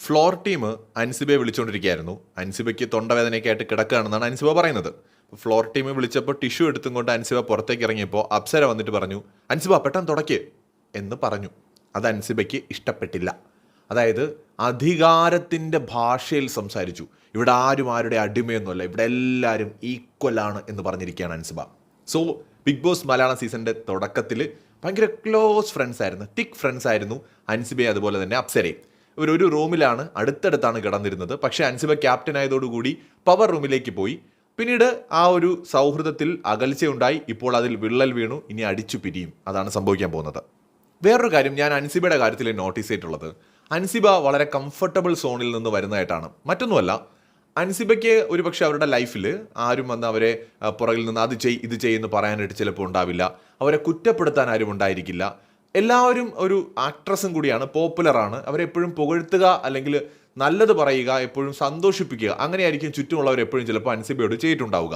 Floor team അൻസിബയെ വിളിച്ചുകൊണ്ടിരിക്കുകയായിരുന്നു. അൻസിബയ്ക്ക് തൊണ്ടവേദനയൊക്കെ ആയിട്ട് കിടക്കുകയാണെന്നാണ് അൻസിബ പറയുന്നത്. Floor team വിളിച്ചപ്പോൾ ടിഷ്യൂ എടുത്തും കൊണ്ട് അൻസിബ പുറത്തേക്ക് ഇറങ്ങിയപ്പോൾ അപ്സര വന്നിട്ട് പറഞ്ഞു, അൻസിബ പെട്ടെന്ന് തുടയ്ക്ക് എന്ന് പറഞ്ഞു. അത് അൻസിബയ്ക്ക് ഇഷ്ടപ്പെട്ടില്ല. അതായത് അധികാരത്തിൻ്റെ ഭാഷയിൽ സംസാരിച്ചു. ഇവിടെ ആരും ആരുടെ അടിമയൊന്നുമല്ല, ഇവിടെ എല്ലാവരും ഈക്വലാണ് എന്ന് പറഞ്ഞിരിക്കുകയാണ് Ansiba. So big boss Malayalam സീസണിൻ്റെ തുടക്കത്തിൽ ഭയങ്കര ക്ലോസ് ഫ്രണ്ട്സ് ആയിരുന്നു, തിക്ക് ഫ്രണ്ട്സ് ആയിരുന്നു അൻസിബയും അതുപോലെ തന്നെ അപ്സരയും. ഇവരൊരു റൂമിലാണ്, അടുത്തടുത്താണ് കിടന്നിരുന്നത്. പക്ഷേ അൻസിബ ക്യാപ്റ്റൻ ആയതോടുകൂടി പവർ റൂമിലേക്ക് പോയി. പിന്നീട് ആ ഒരു സൗഹൃദത്തിൽ അകൽച്ചയുണ്ടായി. ഇപ്പോൾ അതിൽ വിള്ളൽ വീണു. ഇനി അടിച്ചു പിരിയും. അതാണ് സംഭവിക്കാൻ പോകുന്നത്. വേറൊരു കാര്യം ഞാൻ അൻസിബയുടെ കാര്യത്തിൽ നോട്ടീസ് ചെയ്തിട്ടുള്ളത്, അൻസിബ വളരെ കംഫർട്ടബിൾ സോണിൽ നിന്ന് വരുന്നതായിട്ടാണ്. മറ്റൊന്നുമല്ല, അൻസിബയ്ക്ക് ഒരുപക്ഷെ അവരുടെ ലൈഫിൽ ആരും വന്ന് അവരെ പുറകിൽ നിന്ന് അത് ഇത് ചെയ്യുമെന്ന് പറയാനായിട്ട് ചിലപ്പോൾ ഉണ്ടാവില്ല. അവരെ കുറ്റപ്പെടുത്താൻ ആരും ഉണ്ടായിരിക്കില്ല. എല്ലാവരും ഒരു ആക്ട്രസും കൂടിയാണ്, പോപ്പുലറാണ്. അവരെപ്പോഴും പുകഴ്ത്തുക അല്ലെങ്കിൽ നല്ലത് പറയുക, എപ്പോഴും സന്തോഷിപ്പിക്കുക, അങ്ങനെയായിരിക്കും ചുറ്റുമുള്ളവർ എപ്പോഴും ചിലപ്പോൾ അൻസിബയോട് ചെയ്തിട്ടുണ്ടാവുക.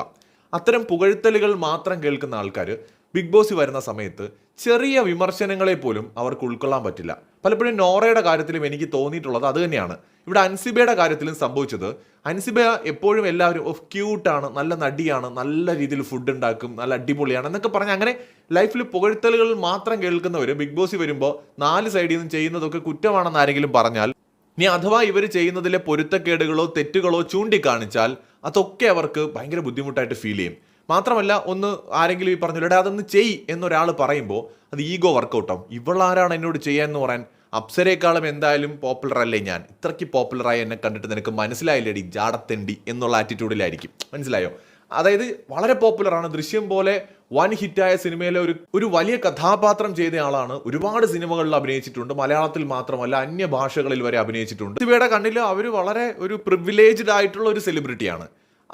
അത്തരം പുകഴ്ത്തലുകൾ മാത്രം കേൾക്കുന്ന ആൾക്കാർ ബിഗ് ബോസ് വരുന്ന സമയത്ത് ചെറിയ വിമർശനങ്ങളെ പോലും അവർക്ക് ഉൾക്കൊള്ളാൻ പറ്റില്ല. പലപ്പോഴും നോറയുടെ കാര്യത്തിലും എനിക്ക് തോന്നിയിട്ടുള്ളത് അത് തന്നെയാണ്. ഇവിടെ അൻസിബയുടെ കാര്യത്തിലും സംഭവിച്ചത്, അൻസിബ എപ്പോഴും എല്ലാവരും ക്യൂട്ടാണ്, നല്ല നടിയാണ്, നല്ല രീതിയിൽ ഫുഡ് ഉണ്ടാക്കും, നല്ല അടിപൊളിയാണ് എന്നൊക്കെ പറഞ്ഞ് അങ്ങനെ ലൈഫിൽ പുകഴ്ത്തലുകൾ മാത്രം കേൾക്കുന്നവർ ബിഗ് ബോസിൽ വരുമ്പോൾ 4 സൈഡിൽ നിന്നും ചെയ്യുന്നതൊക്കെ കുറ്റമാണെന്ന് ആരെങ്കിലും പറഞ്ഞാൽ, ഇനി അഥവാ ഇവർ ചെയ്യുന്നതിലെ പൊരുത്തക്കേടുകളോ തെറ്റുകളോ ചൂണ്ടിക്കാണിച്ചാൽ അതൊക്കെ അവർക്ക് ഭയങ്കര ബുദ്ധിമുട്ടായിട്ട് ഫീൽ ചെയ്യും. മാത്രമല്ല, ഒന്ന് ആരെങ്കിലും ഈ പറഞ്ഞില്ലേ അതൊന്ന് ചെയ് എന്നൊരാൾ പറയുമ്പോൾ അത് ഈഗോ വർക്കൗട്ടാവും. ഇവളാരാണ് എന്നോട് ചെയ്യാമെന്ന് പറയാൻ? അപ്സരയെക്കാളും എന്തായാലും പോപ്പുലർ അല്ലേ ഞാൻ? ഇത്രയ്ക്ക് പോപ്പുലറായി എന്നെ കണ്ടിട്ട് നിനക്ക് മനസ്സിലായില്ലേടി ജാടത്തെണ്ടി എന്നുള്ള ആറ്റിറ്റ്യൂഡിലായിരിക്കും. മനസ്സിലായോ? അതായത് വളരെ പോപ്പുലറാണ്. ദൃശ്യം പോലെ വൻ ഹിറ്റായ സിനിമയിലെ ഒരു വലിയ കഥാപാത്രം ചെയ്ത ആളാണ്. ഒരുപാട് സിനിമകളിൽ അഭിനയിച്ചിട്ടുണ്ട്. മലയാളത്തിൽ മാത്രമല്ല അന്യ ഭാഷകളിൽ വരെ അഭിനയിച്ചിട്ടുണ്ട്. ഇവയുടെ കണ്ണിൽ അവർ വളരെ ഒരു പ്രിവിലേജ്ഡ് ആയിട്ടുള്ള ഒരു സെലിബ്രിറ്റിയാണ്.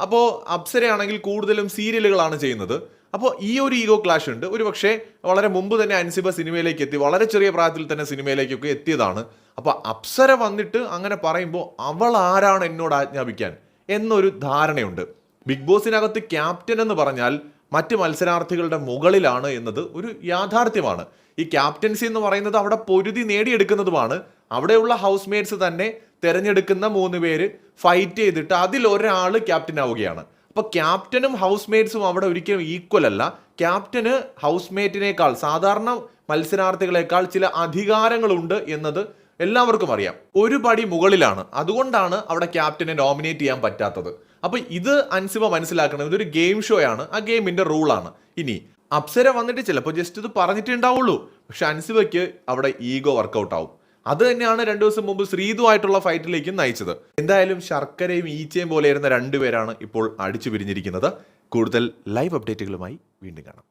അപ്പോൾ അപ്സരയാണെങ്കിൽ കൂടുതലും സീരിയലുകളാണ് ചെയ്യുന്നത്. അപ്പോൾ ഈ ഒരു ഈഗോ ക്ലാഷ് ഉണ്ട്. ഒരു പക്ഷേ വളരെ മുമ്പ് തന്നെ അൻസിബ സിനിമയിലേക്ക് എത്തി, വളരെ ചെറിയ പ്രായത്തിൽ തന്നെ സിനിമയിലേക്കൊക്കെ എത്തിയതാണ്. അപ്പോൾ അപ്സര വന്നിട്ട് അങ്ങനെ പറയുമ്പോൾ അവൾ ആരാണ് എന്നോട് ആജ്ഞാപിക്കാൻ എന്നൊരു ധാരണയുണ്ട്. ബിഗ് ബോസിനകത്ത് ക്യാപ്റ്റൻ എന്ന് പറഞ്ഞാൽ മറ്റ് മത്സരാർത്ഥികളുടെ മുകളിലാണ് എന്നത് ഒരു യാഥാർത്ഥ്യമാണ്. ഈ ക്യാപ്റ്റൻസി എന്ന് പറയുന്നത് അവിടെ പൊരുതി നേടിയെടുക്കുന്നതുമാണ്. അവിടെയുള്ള ഹൗസ് മേറ്റ്സ് തന്നെ തിരഞ്ഞെടുക്കുന്ന 3 പേര് ഫൈറ്റ് ചെയ്തിട്ട് അതിലൊരാൾ ക്യാപ്റ്റൻ ആവുകയാണ്. അപ്പോൾ ക്യാപ്റ്റനും ഹൗസ് മേറ്റ്സും അവിടെ ഒരിക്കലും ഈക്വൽ അല്ല. ക്യാപ്റ്റന് ഹൗസ് മേറ്റിനേക്കാൾ, സാധാരണ മത്സരാർത്ഥികളെക്കാൾ ചില അധികാരങ്ങളുണ്ട് എന്നത് എല്ലാവർക്കും അറിയാം. ഒരു പടി മുകളിലാണ്. അതുകൊണ്ടാണ് അവിടെ ക്യാപ്റ്റനെ നോമിനേറ്റ് ചെയ്യാൻ പറ്റാത്തത്. അപ്പോൾ ഇത് അൻസിബ മനസ്സിലാക്കണം. ഇതൊരു ഗെയിം ഷോ ആണ്, ആ ഗെയിമിന്റെ റൂളാണ്. ഇനി അപ്സര വന്നിട്ട് ചിലപ്പോൾ ജസ്റ്റ് ഇത് പറഞ്ഞിട്ടുണ്ടാവുള്ളൂ, പക്ഷെ അൻസിബയ്ക്ക് അവിടെ ഈഗോ വർക്കൗട്ട് ആവും. അത് തന്നെയാണ് 2 ദിവസം മുമ്പ് ശ്രീതുവായിട്ടുള്ള ഫൈറ്റിലേക്കും നയിച്ചത്. എന്തായാലും ശർക്കരയും ഈച്ചയും പോലെ ഇരുന്ന 2 പേരാണ് ഇപ്പോൾ അടിച്ചു പിരിഞ്ഞിരിക്കുന്നത്. കൂടുതൽ ലൈവ് അപ്ഡേറ്റുകളുമായി വീണ്ടും കാണാം.